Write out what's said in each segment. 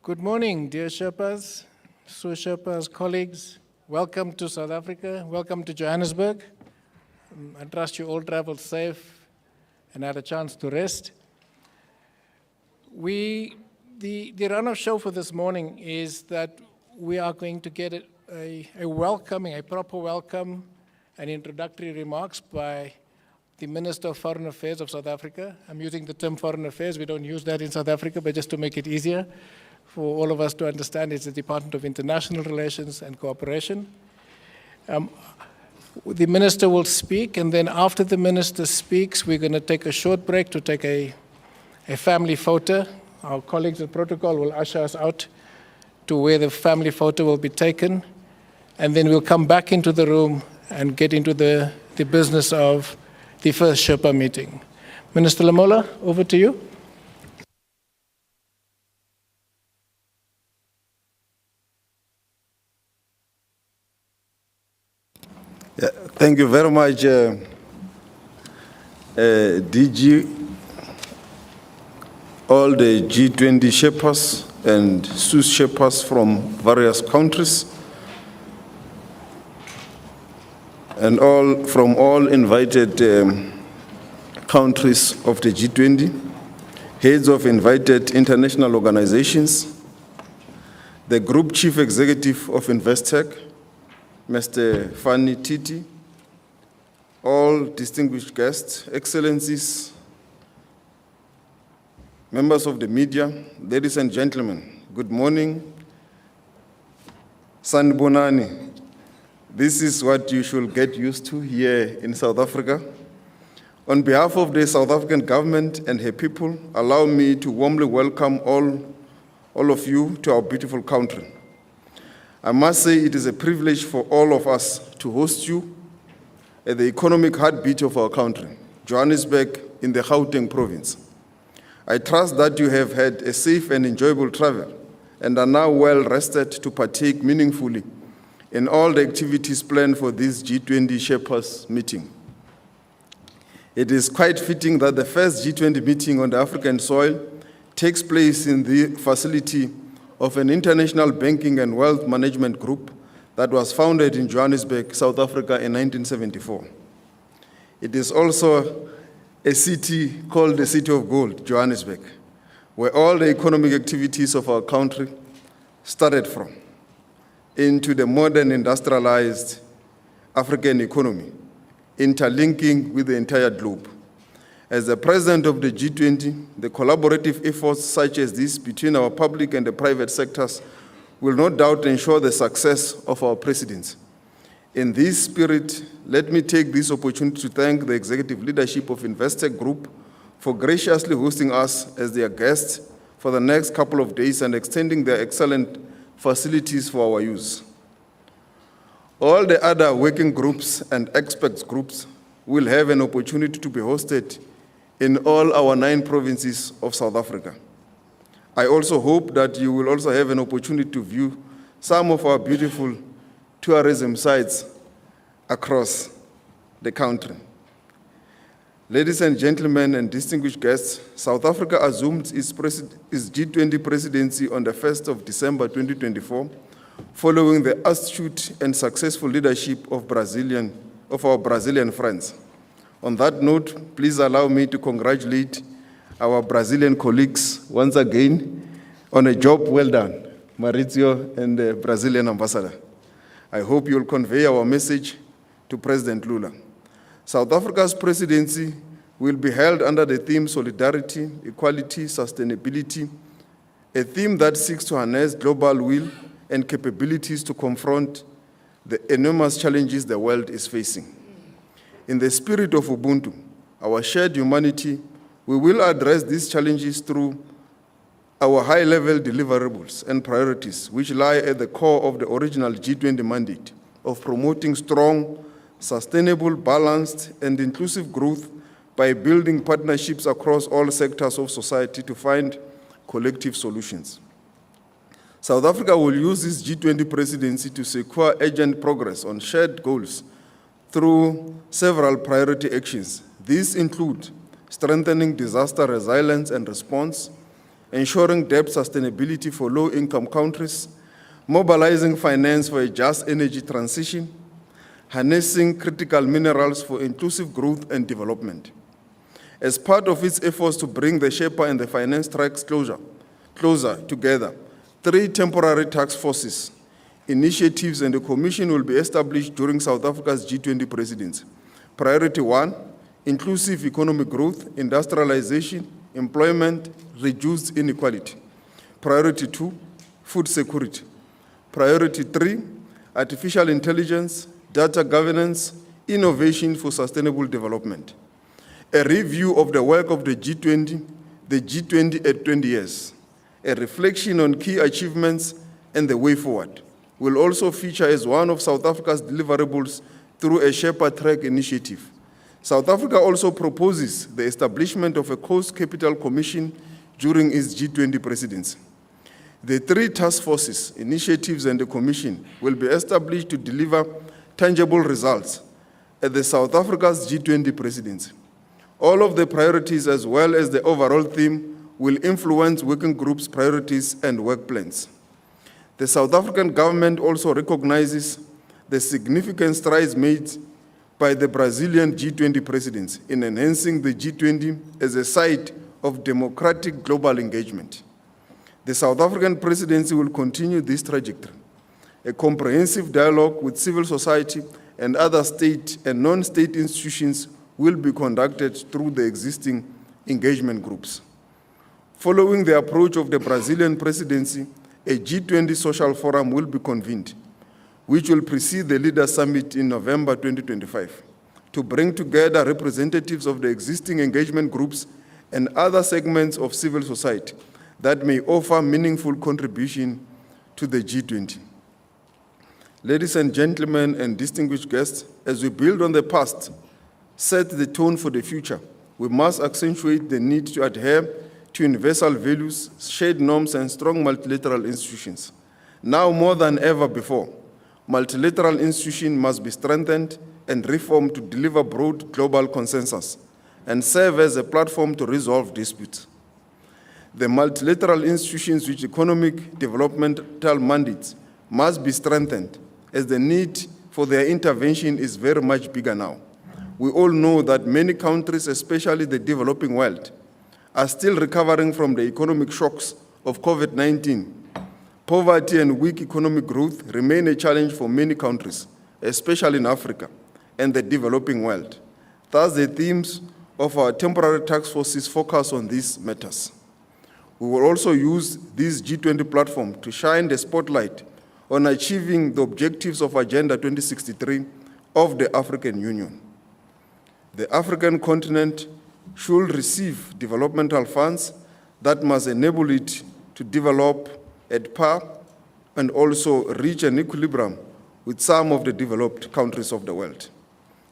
Good morning, dear Sherpas, Sherpas, colleagues. Welcome to South Africa. Welcome to Johannesburg. I trust you all traveled safe and had a chance to rest. The run-off show for this morning is that we are going to get a proper welcome and introductory remarks by the Minister of Foreign Affairs of South Africa. I'm using the term foreign affairs. We don't use that in South Africa, but just to make it easier for all of us to understand, it's the Department of International Relations and Cooperation. The minister will speak, and then after the minister speaks, we're going to take a short break to take a family photo. Our colleagues at protocol will usher us out to where the family photo will be taken, and then we'll come back into the room and get into the business of the first Sherpa meeting. Minister Lamola, over to you. Yeah, thank you very much, DG, all the G20 Sherpas and SUS Sherpas from various countries, and from all invited countries of the G20, heads of invited international organizations, the Group Chief Executive of Investec, Mr. Fanny Titi, all distinguished guests, excellencies, members of the media, ladies and gentlemen, good morning. Sanibonani. This is what you should get used to here in South Africa. On behalf of the South African government and her people, allow me to warmly welcome all of you to our beautiful country. I must say it is a privilege for all of us to host you at the economic heartbeat of our country, Johannesburg in the Gauteng province. I trust that you have had a safe and enjoyable travel and are now well rested to partake meaningfully in all the activities planned for this G20 Sherpas meeting. It is quite fitting that the first G20 meeting on the African soil takes place in the facility of an international banking and wealth management group that was founded in Johannesburg, South Africa in 1974. It is also a city called the City of Gold, Johannesburg, where all the economic activities of our country started from, into the modern industrialized African economy, interlinking with the entire globe. As the president of the G20, the collaborative efforts such as this between our public and the private sectors will no doubt ensure the success of our presidency. In this spirit, let me take this opportunity to thank the executive leadership of Investec Group for graciously hosting us as their guests for the next couple of days and extending their excellent facilities for our use. All the other working groups and experts groups will have an opportunity to be hosted in all our 9 provinces of South Africa. I also hope that you will also have an opportunity to view some of our beautiful tourism sites across the country. Ladies and gentlemen and distinguished guests, South Africa assumed its G20 presidency on the 1st of December 2024, following the astute and successful leadership of our Brazilian friends. On that note, please allow me to congratulate our Brazilian colleagues once again on a job well done, Maurizio and the Brazilian ambassador. I hope you'll convey our message to President Lula. South Africa's presidency will be held under the theme Solidarity, Equality, Sustainability, a theme that seeks to harness global will and capabilities to confront the enormous challenges the world is facing. In the spirit of Ubuntu, our shared humanity, we will address these challenges through our high-level deliverables and priorities, which lie at the core of the original G20 mandate of promoting strong, sustainable, balanced, and inclusive growth by building partnerships across all sectors of society to find collective solutions. South Africa will use this G20 presidency to secure urgent progress on shared goals through several priority actions. These include strengthening disaster resilience and response, ensuring debt sustainability for low-income countries, mobilizing finance for a just energy transition, harnessing critical minerals for inclusive growth and development. As part of its efforts to bring the Sherpa and the finance tracks closer together, 3 temporary task forces, initiatives, and a commission will be established during South Africa's G20 presidency. Priority 1, inclusive economic growth, industrialization, employment, reduced inequality. Priority 2, food security. Priority 3, artificial intelligence, data governance, innovation for sustainable development. A review of the work of the G20 at 20 years, a reflection on key achievements and the way forward, will also feature as one of South Africa's deliverables through a Sherpa Track initiative. South Africa also proposes the establishment of a Coast Capital Commission during its G20 presidency. The 3 task forces, initiatives, and the commission will be established to deliver tangible results at the South Africa's G20 presidency. All of the priorities, as well as the overall theme, will influence working groups' priorities and work plans. The South African government also recognizes the significant strides made by the Brazilian G20 presidency in enhancing the G20 as a site of democratic global engagement. The South African presidency will continue this trajectory. A comprehensive dialogue with civil society and other state and non-state institutions will be conducted through the existing engagement groups. Following the approach of the Brazilian presidency, a G20 social forum will be convened, which will precede the Leaders' Summit in November 2025, to bring together representatives of the existing engagement groups and other segments of civil society that may offer meaningful contribution to the G20. Ladies and gentlemen and distinguished guests, as we build on the past, set the tone for the future, we must accentuate the need to adhere to universal values, shared norms, and strong multilateral institutions. Now more than ever before, multilateral institutions must be strengthened and reformed to deliver broad global consensus and serve as a platform to resolve disputes. The multilateral institutions with economic developmental mandates must be strengthened, as the need for their intervention is very much bigger now. We all know that many countries, especially the developing world, are still recovering from the economic shocks of COVID-19. Poverty and weak economic growth remain a challenge for many countries, especially in Africa and the developing world. Thus, the themes of our temporary task forces focus on these matters. We will also use this G20 platform to shine the spotlight on achieving the objectives of Agenda 2063 of the African Union. The African continent should receive developmental funds that must enable it to develop at par and also reach an equilibrium with some of the developed countries of the world.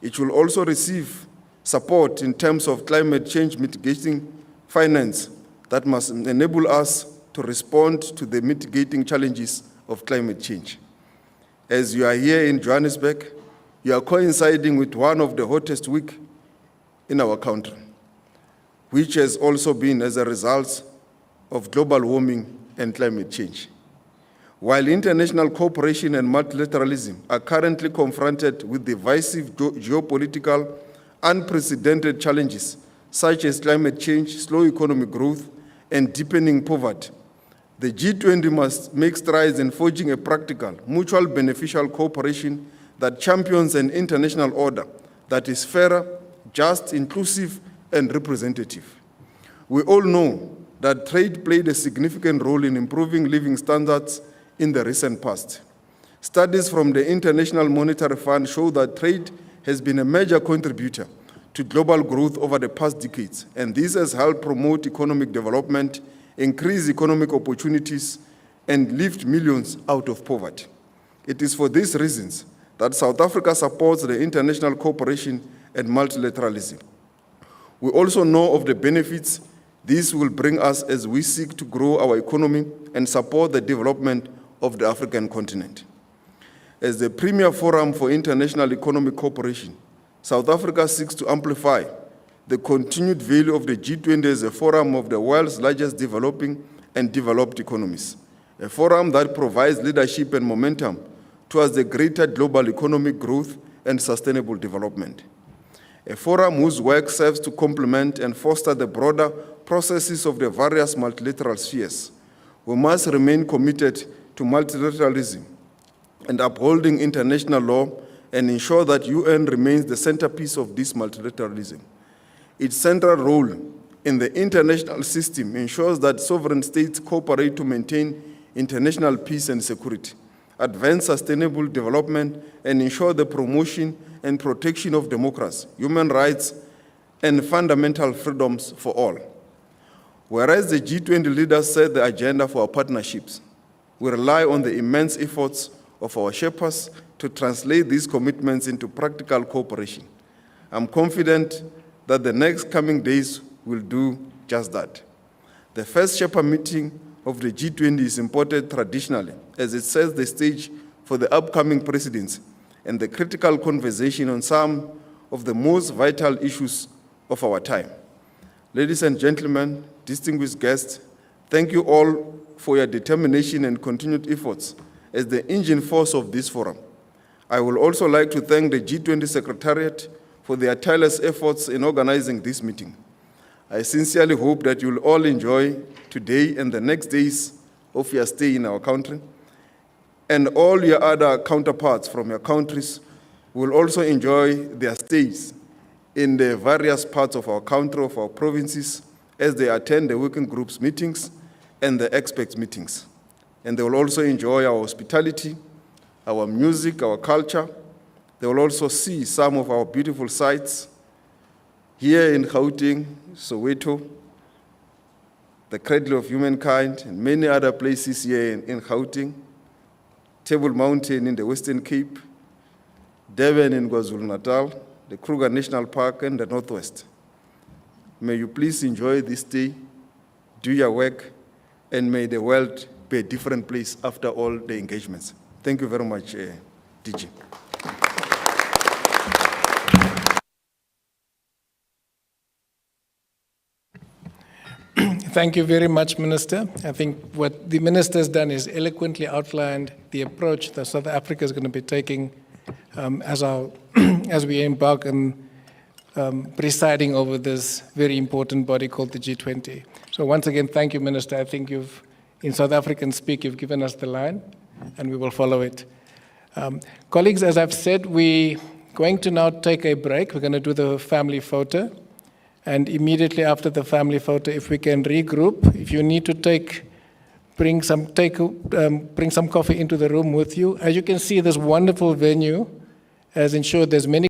It should also receive support in terms of climate change mitigating finance that must enable us to respond to the mitigating challenges of climate change. As you are here in Johannesburg, you are coinciding with one of the hottest weeks in our country, which has also been as a result of global warming and climate change. While international cooperation and multilateralism are currently confronted with divisive geopolitical, unprecedented challenges such as climate change, slow economic growth, and deepening poverty, the G20 must make strides in forging a practical, mutual beneficial cooperation that champions an international order that is fairer, just, inclusive, and representative. We all know that trade played a significant role in improving living standards in the recent past. Studies from the International Monetary Fund show that trade has been a major contributor to global growth over the past decades, and this has helped promote economic development, increase economic opportunities, and lift millions out of poverty. It is for these reasons that South Africa supports the international cooperation and multilateralism. We also know of the benefits this will bring us as we seek to grow our economy and support the development of the African continent. As the premier forum for international economic cooperation, South Africa seeks to amplify the continued value of the G20 as a forum of the world's largest developing and developed economies, a forum that provides leadership and momentum towards the greater global economic growth and sustainable development, a forum whose work serves to complement and foster the broader processes of the various multilateral spheres. We must remain committed to multilateralism and upholding international law and ensure that UN remains the centerpiece of this multilateralism. Its central role in the international system ensures that sovereign states cooperate to maintain international peace and security, advance sustainable development, and ensure the promotion and protection of democracy, human rights, and fundamental freedoms for all. Whereas the G20 leaders set the agenda for our partnerships, we rely on the immense efforts of our Sherpas to translate these commitments into practical cooperation. I'm confident that the next coming days will do just that. The first Sherpa meeting of the G20 is important traditionally, as it sets the stage for the upcoming presidency and the critical conversation on some of the most vital issues of our time. Ladies and gentlemen, distinguished guests, thank you all for your determination and continued efforts as the engine force of this forum. I would also like to thank the G20 Secretariat for their tireless efforts in organizing this meeting. I sincerely hope that you'll all enjoy today and the next days of your stay in our country, and all your other counterparts from your countries will also enjoy their stays in the various parts of our country, of our provinces, as they attend the working groups meetings and the experts meetings. And they will also enjoy our hospitality, our music, our culture. They will also see some of our beautiful sites here in Gauteng, Soweto, the cradle of humankind, and many other places here in Gauteng, Table Mountain in the Western Cape, Durban in KwaZulu-Natal, the Kruger National Park, and the Northwest. May you please enjoy this day, do your work, and may the world be a different place after all the engagements. Thank you very much, DG. Thank you very much, Minister. I think what the Minister has done is eloquently outlined the approach that South Africa is going to be taking as we embark on presiding over this very important body called the G20. So once again, thank you, Minister. I think you've, in South African speak, you've given us the line, and we will follow it. Colleagues, as I've said, we're going to now take a break. We're going to do the family photo. And immediately after the family photo, if we can regroup, if you need to bring some coffee into the room with you. As you can see, this wonderful venue has ensured there's many